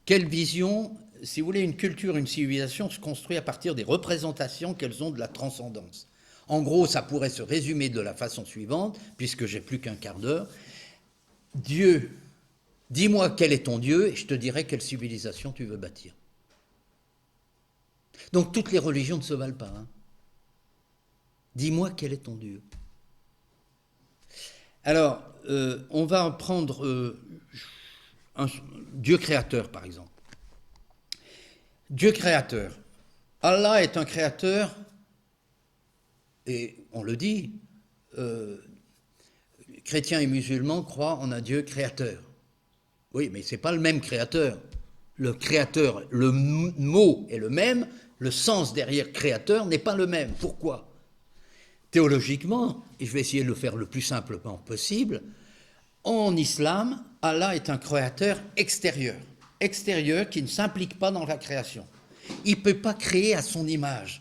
quelle vision, si vous voulez, une culture, une civilisation se construit à partir des représentations qu'elles ont de la transcendance. En gros, ça pourrait se résumer de la façon suivante, puisque j'ai plus qu'un quart d'heure. Dieu, dis-moi quel est ton Dieu, et je te dirai quelle civilisation tu veux bâtir. Donc toutes les religions ne se valent pas. Hein. Dis-moi quel est ton Dieu. Alors, on va prendre un Dieu créateur, par exemple. Dieu créateur. Allah est un créateur, et on le dit, chrétiens et musulmans croient en un Dieu créateur. Oui, mais ce n'est pas le même créateur. Le créateur, le mot est le même, le sens derrière créateur n'est pas le même. Pourquoi ? Théologiquement, et je vais essayer de le faire le plus simplement possible, en islam, Allah est un créateur extérieur qui ne s'implique pas dans la création. Il ne peut pas créer à son image.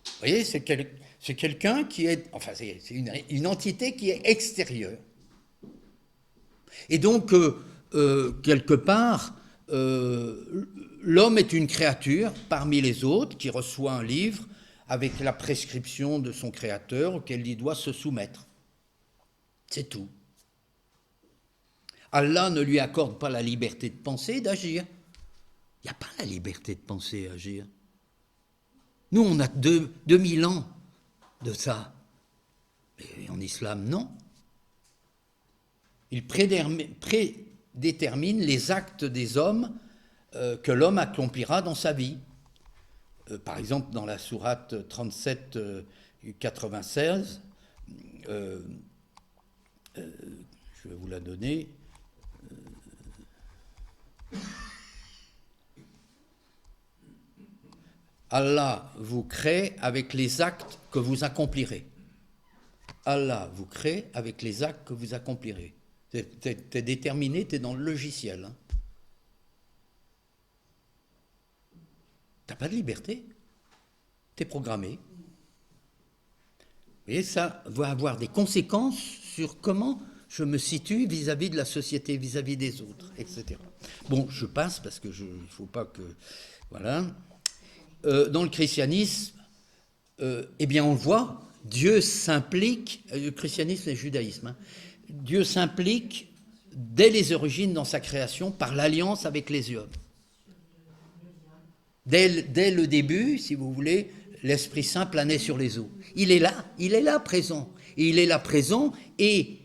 Vous voyez, c'est quelqu'un qui est, enfin c'est une entité qui est extérieure. Et donc, quelque part, l'homme est une créature parmi les autres qui reçoit un livre avec la prescription de son créateur auquel il doit se soumettre. C'est tout. Allah ne lui accorde pas la liberté de penser et d'agir. Il n'y a pas la liberté de penser et d'agir. Nous, on a 2000 ans de ça. Mais en islam, non. Il prédétermine les actes des hommes que l'homme accomplira dans sa vie. Par exemple, dans la sourate 37-96, je vais vous la donner. Allah vous crée avec les actes que vous accomplirez. Allah vous crée avec les actes que vous accomplirez. T'es déterminé, t'es dans le logiciel. Hein. T'as pas de liberté. T'es programmé. Et ça va avoir des conséquences sur comment je me situe vis-à-vis de la société, vis-à-vis des autres, etc. Bon, je passe parce que il ne faut pas que... Voilà. Dans le christianisme, eh bien on le voit, Dieu s'implique, le christianisme et le judaïsme, hein, Dieu s'implique dès les origines dans sa création par l'alliance avec les hommes. Dès le début, si vous voulez, l'Esprit Saint planait sur les eaux. Il est là présent. Et il est là présent et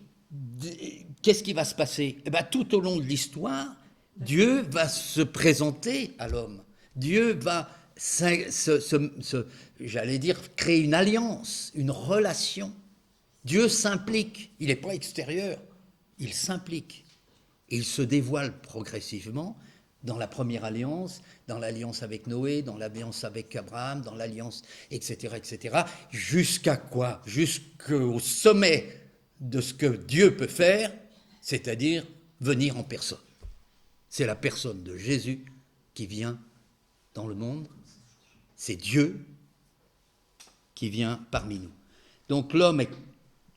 qu'est-ce qui va se passer ? Eh bien, tout au long de l'histoire, Dieu va se présenter à l'homme. Dieu va, j'allais dire, créer une alliance, une relation. Dieu s'implique. Il n'est pas extérieur. Il s'implique. Et il se dévoile progressivement dans la première alliance, dans l'alliance avec Noé, dans l'alliance avec Abraham, dans l'alliance, etc., etc., jusqu'à quoi ? Jusqu'au sommet de ce que Dieu peut faire, c'est-à-dire venir en personne. C'est la personne de Jésus qui vient dans le monde. C'est Dieu qui vient parmi nous. Donc l'homme est,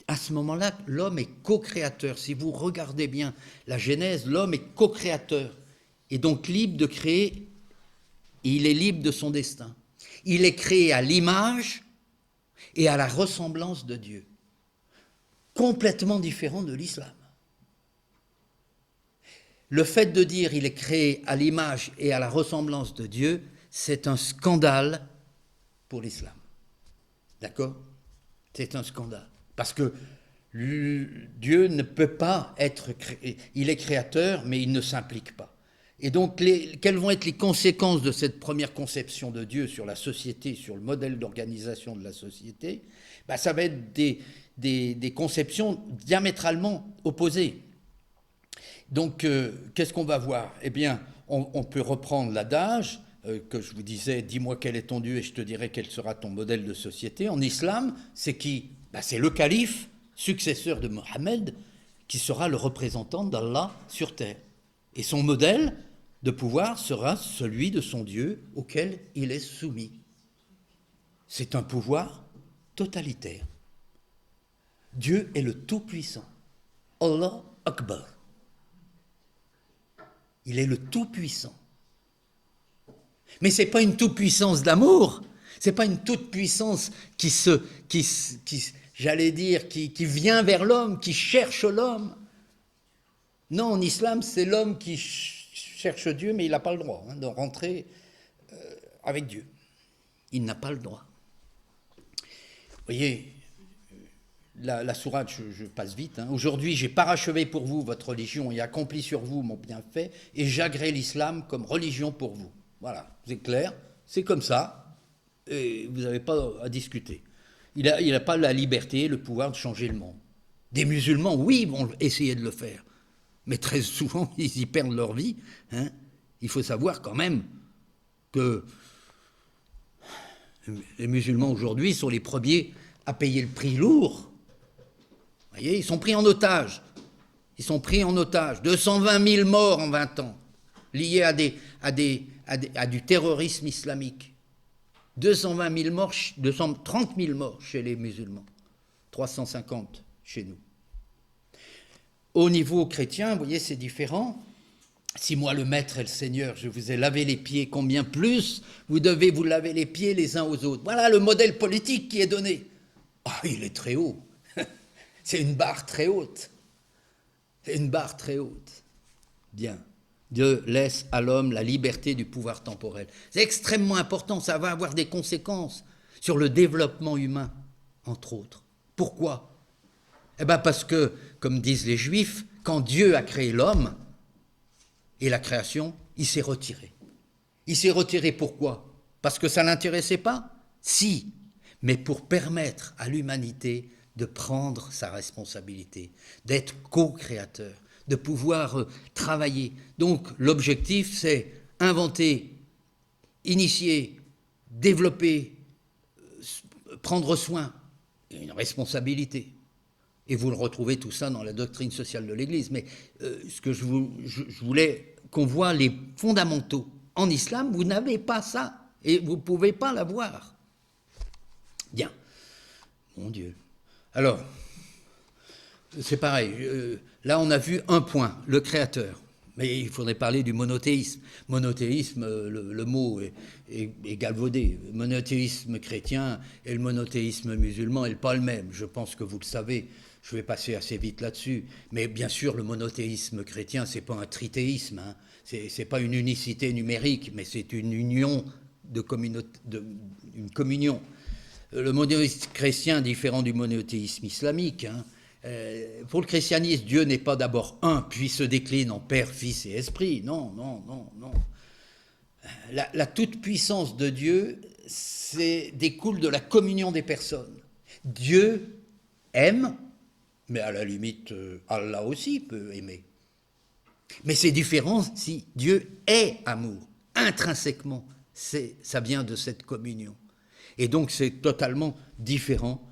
à ce moment-là, l'homme est co-créateur. Si vous regardez bien la Genèse, l'homme est co-créateur. Et donc libre de créer, et il est libre de son destin. Il est créé à l'image et à la ressemblance de Dieu. Complètement différent de l'islam. Le fait de dire il est créé à l'image et à la ressemblance de Dieu, c'est un scandale pour l'islam. D'accord ? C'est un scandale. Parce que Dieu ne peut pas être créé. Il est créateur, mais il ne s'implique pas. Et donc, quelles vont être les conséquences de cette première conception de Dieu sur la société, sur le modèle d'organisation de la société ? Ben, ça va être des conceptions diamétralement opposées. Donc, qu'est-ce qu'on va voir ? Eh bien, on peut reprendre l'adage que je vous disais, dis-moi quel est ton Dieu et je te dirai quel sera ton modèle de société. En islam, c'est qui ? Ben, c'est le calife, successeur de Mohammed, qui sera le représentant d'Allah sur terre. Et son modèle de pouvoir sera celui de son Dieu auquel il est soumis. C'est un pouvoir totalitaire. Dieu est le Tout-Puissant. Allah Akbar. Il est le Tout-Puissant. Mais ce n'est pas une toute-puissance d'amour, ce n'est pas une toute-puissance qui vient vers l'homme, qui cherche l'homme. Non, en islam, c'est l'homme qui cherche Dieu, mais il n'a pas le droit de rentrer avec Dieu. Il n'a pas le droit. Vous voyez, la sourate, je passe vite. Aujourd'hui, j'ai parachevé pour vous votre religion et accompli sur vous mon bienfait, et j'agrée l'islam comme religion pour vous. Voilà, c'est clair, c'est comme ça, et vous n'avez pas à discuter. Il n'a pas la liberté, le pouvoir de changer le monde. Des musulmans, oui, vont essayer de le faire, mais très souvent, ils y perdent leur vie. Il faut savoir quand même que les musulmans aujourd'hui sont les premiers à payer le prix lourd. Vous voyez, ils sont pris en otage. 220 000 morts en 20 ans, liés à du terrorisme islamique. 220 000 morts, 230 000 morts chez les musulmans, 350 chez nous. Au niveau chrétien, vous voyez, c'est différent. Si moi, le Maître et le Seigneur, je vous ai lavé les pieds, combien plus vous devez vous laver les pieds les uns aux autres. Voilà le modèle politique qui est donné. Il est très haut. C'est une barre très haute. Bien. Dieu laisse à l'homme la liberté du pouvoir temporel. C'est extrêmement important, ça va avoir des conséquences sur le développement humain, entre autres. Pourquoi ? Parce que, comme disent les Juifs, quand Dieu a créé l'homme et la création, il s'est retiré. Il s'est retiré pourquoi ? Parce que ça ne l'intéressait pas ? Si, mais pour permettre à l'humanité de prendre sa responsabilité, d'être co-créateur, de pouvoir travailler. Donc l'objectif, c'est inventer, initier, développer, prendre soin, une responsabilité. Et vous le retrouvez tout ça dans la doctrine sociale de l'Église. Mais ce que je voulais qu'on voit les fondamentaux. En islam, vous n'avez pas ça, et vous ne pouvez pas l'avoir. Bien. Mon Dieu. Alors, c'est pareil. Là, on a vu un point, le Créateur. Mais il faudrait parler du monothéisme. Monothéisme, le mot est galvaudé. Le monothéisme chrétien et le monothéisme musulman n'est pas le même. Je pense que vous le savez. Je vais passer assez vite là-dessus. Mais bien sûr, le monothéisme chrétien, ce n'est pas un trithéisme. Ce n'est pas une unicité numérique, mais c'est une union une communion. Le monothéisme chrétien est différent du monothéisme islamique. Pour le christianisme, Dieu n'est pas d'abord un, puis se décline en Père, Fils et Esprit. Non. La toute-puissance de Dieu découle de la communion des personnes. Dieu aime, mais à la limite, Allah aussi peut aimer. Mais c'est différent si Dieu est amour, intrinsèquement. Ça vient de cette communion. Et donc c'est totalement différent.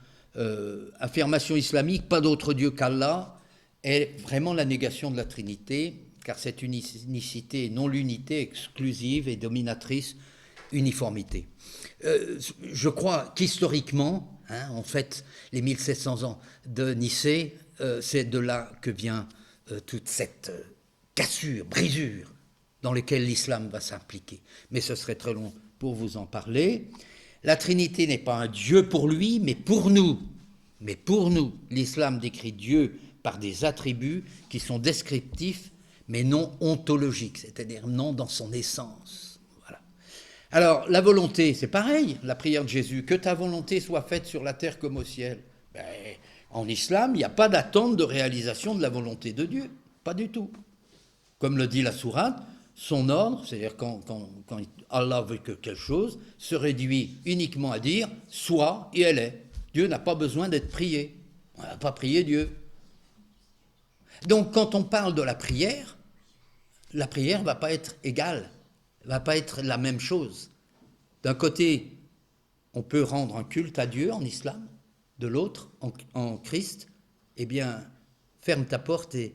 Affirmation islamique, pas d'autre Dieu qu'Allah, est vraiment la négation de la Trinité, car cette unicité, non l'unité exclusive et dominatrice, uniformité. Je crois qu'historiquement, en fait, les 1700 ans de Nicée, c'est de là que vient toute cette cassure, brisure, dans laquelle l'islam va s'impliquer. Mais ce serait très long pour vous en parler. La Trinité n'est pas un Dieu pour lui, mais pour nous. Mais pour nous, l'islam décrit Dieu par des attributs qui sont descriptifs, mais non ontologiques, c'est-à-dire non dans son essence. Voilà. Alors, la volonté, c'est pareil, la prière de Jésus, que ta volonté soit faite sur la terre comme au ciel. En islam, il n'y a pas d'attente de réalisation de la volonté de Dieu, pas du tout. Comme le dit la sourate, son ordre, c'est-à-dire quand Allah veut que quelque chose, se réduit uniquement à dire « soit » et elle est. Dieu n'a pas besoin d'être prié. On n'a pas prié Dieu. Donc quand on parle de la prière ne va pas être égale, ne va pas être la même chose. D'un côté, on peut rendre un culte à Dieu en islam, de l'autre, en Christ, eh bien, ferme ta porte et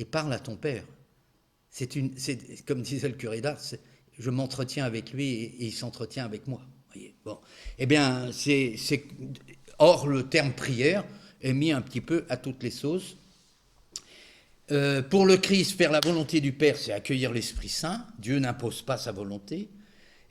parle à ton Père. C'est comme disait le curé d'Ars, je m'entretiens avec lui et il s'entretient avec moi. Voyez, bon. Eh bien, or, le terme prière est mis un petit peu à toutes les sauces. Pour le Christ, faire la volonté du Père, c'est accueillir l'Esprit Saint. Dieu n'impose pas sa volonté.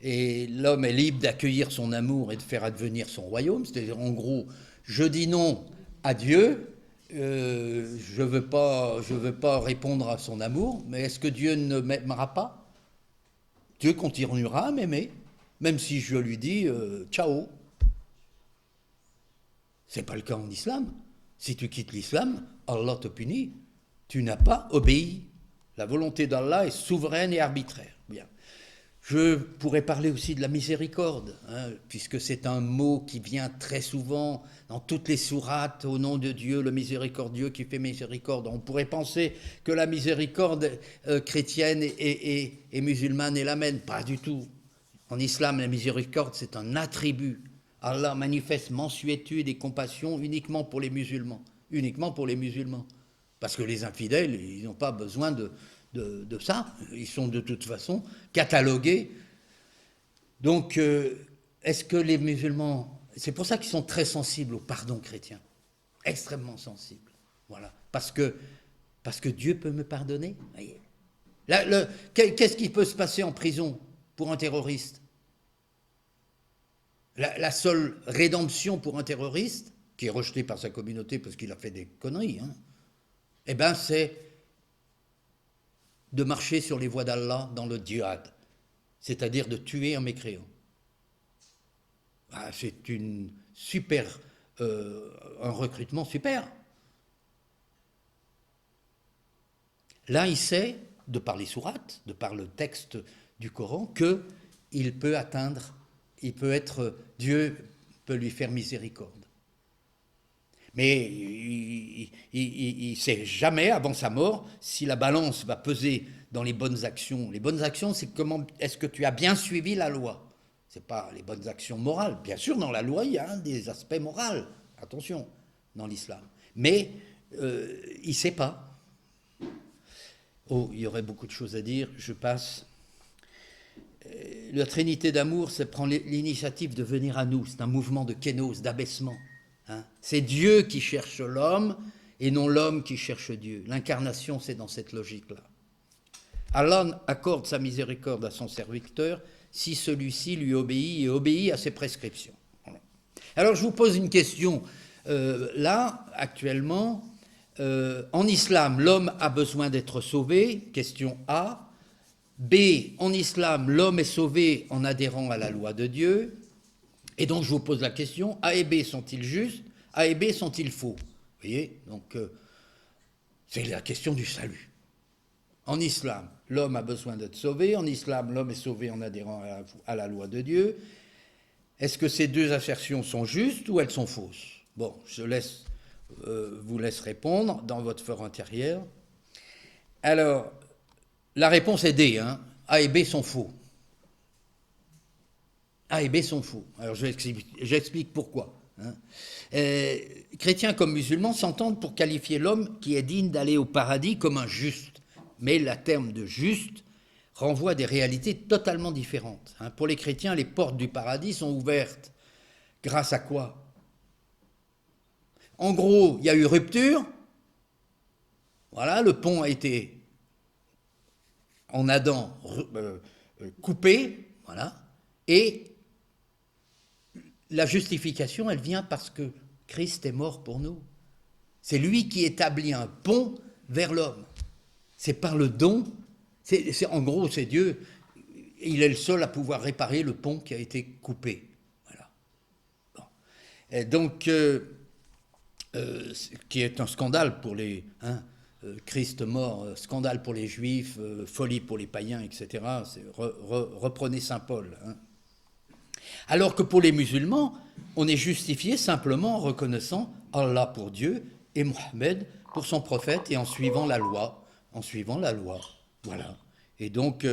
Et l'homme est libre d'accueillir son amour et de faire advenir son royaume. C'est-à-dire, en gros, je dis non à Dieu, je veux pas répondre à son amour, mais est-ce que Dieu ne m'aimera pas? Dieu continuera à m'aimer, même si je lui dis ciao. C'est pas le cas en islam. Si tu quittes l'islam, Allah te punit. Tu n'as pas obéi. La volonté d'Allah est souveraine et arbitraire. Bien. Je pourrais parler aussi de la miséricorde, puisque c'est un mot qui vient très souvent dans toutes les sourates, au nom de Dieu, le miséricordieux qui fait miséricorde. On pourrait penser que la miséricorde chrétienne et musulmane est la même. Pas du tout. En islam, la miséricorde, c'est un attribut. Allah manifeste mansuétude et compassion uniquement pour les musulmans. Uniquement pour les musulmans. Parce que les infidèles, ils n'ont pas besoin de ça. Ils sont de toute façon catalogués. Donc, est-ce que les musulmans... C'est pour ça qu'ils sont très sensibles au pardon chrétien. Extrêmement sensibles. Voilà. Parce que Dieu peut me pardonner. Voyez. Qu'est-ce qui peut se passer en prison pour un terroriste? La seule rédemption pour un terroriste, qui est rejeté par sa communauté parce qu'il a fait des conneries, eh bien, c'est de marcher sur les voies d'Allah dans le djihad, c'est-à-dire de tuer un mécréant. C'est une super, un recrutement super. Là, il sait, de par les sourates, de par le texte du Coran, qu'il peut atteindre, Dieu peut lui faire miséricorde. Mais il ne sait jamais, avant sa mort, si la balance va peser dans les bonnes actions. Les bonnes actions, c'est comment est-ce que tu as bien suivi la loi. Ce n'est pas les bonnes actions morales. Bien sûr, dans la loi, il y a des aspects moraux. Attention, dans l'islam. Mais il ne sait pas. Oh, il y aurait beaucoup de choses à dire. Je passe. La Trinité d'amour, ça prend l'initiative de venir à nous. C'est un mouvement de kénose, d'abaissement. C'est Dieu qui cherche l'homme et non l'homme qui cherche Dieu. L'incarnation, c'est dans cette logique-là. Allah accorde sa miséricorde à son serviteur si celui-ci lui obéit et obéit à ses prescriptions. Alors je vous pose une question. Là, actuellement, en islam, l'homme a besoin d'être sauvé, question A. B, en islam, l'homme est sauvé en adhérant à la loi de Dieu. Et donc, je vous pose la question, A et B sont-ils justes? A et B sont-ils faux? Vous voyez? Donc, c'est la question du salut. En islam, l'homme a besoin d'être sauvé. En islam, l'homme est sauvé en adhérant à la loi de Dieu. Est-ce que ces deux assertions sont justes ou elles sont fausses? Bon, je vous laisse répondre dans votre fort intérieur. Alors, la réponse est D. A et B sont faux. A et B sont faux. Alors j'explique pourquoi. Chrétiens comme musulmans s'entendent pour qualifier l'homme qui est digne d'aller au paradis comme un juste. Mais le terme de juste renvoie à des réalités totalement différentes. Pour les chrétiens, les portes du paradis sont ouvertes. Grâce à quoi? En gros, il y a eu rupture. Voilà, le pont a été, en Adam, coupé. Voilà. Et la justification, elle vient parce que Christ est mort pour nous. C'est lui qui établit un pont vers l'homme. C'est par le don. En gros, c'est Dieu. Il est le seul à pouvoir réparer le pont qui a été coupé. Voilà. Bon. Et donc, qui est un scandale pour les... Christ mort, scandale pour les Juifs, folie pour les païens, etc. Reprenez saint Paul. Alors que pour les musulmans, on est justifié simplement en reconnaissant Allah pour Dieu et Mohammed pour son prophète et en suivant la loi. Voilà. Et donc,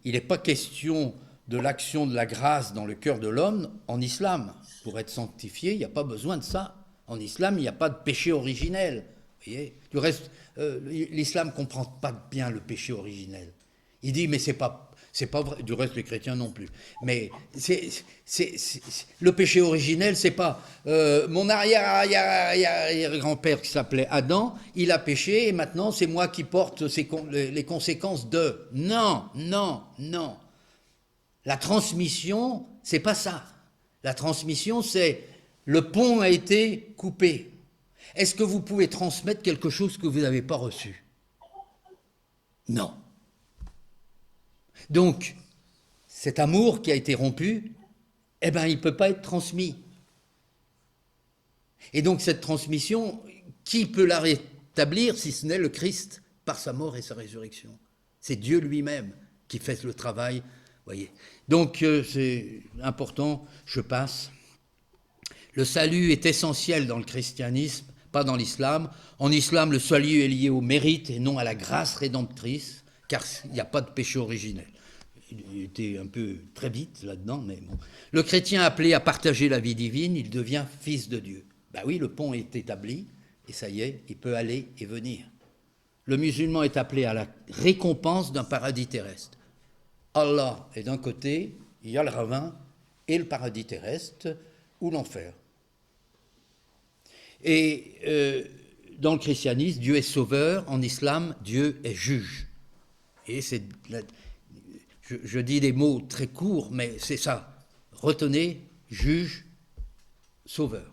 il n'est pas question de l'action de la grâce dans le cœur de l'homme en islam. Pour être sanctifié, il n'y a pas besoin de ça. En islam, il n'y a pas de péché originel. Vous voyez? Du reste, l'islam ne comprend pas bien le péché originel. Il dit, mais c'est pas C'est pas vrai, du reste les chrétiens non plus. Mais le péché originel, c'est pas mon arrière-grand-père qui s'appelait Adam, il a péché et maintenant c'est moi qui porte les conséquences de. Non, non, non. La transmission, c'est pas ça. La transmission, c'est le pont a été coupé. Est-ce que vous pouvez transmettre quelque chose que vous n'avez pas reçu? Non. Donc, cet amour qui a été rompu, eh ben, il ne peut pas être transmis. Et donc, cette transmission, qui peut la rétablir si ce n'est le Christ par sa mort et sa résurrection? C'est Dieu lui-même qui fait le travail, voyez. Donc, c'est important, je passe. Le salut est essentiel dans le christianisme, pas dans l'islam. En islam, le salut est lié au mérite et non à la grâce rédemptrice, car il n'y a pas de péché originel. Il était un peu très vite là-dedans, mais bon. Le chrétien appelé à partager la vie divine, il devient fils de Dieu. Ben oui, le pont est établi, et ça y est, il peut aller et venir. Le musulman est appelé à la récompense d'un paradis terrestre. Allah est d'un côté, il y a le ravin, et le paradis terrestre, ou l'enfer. Et dans le christianisme, Dieu est sauveur, en islam, Dieu est juge. Et c'est... Je dis des mots très courts, mais c'est ça. Retenez, juge, sauveur.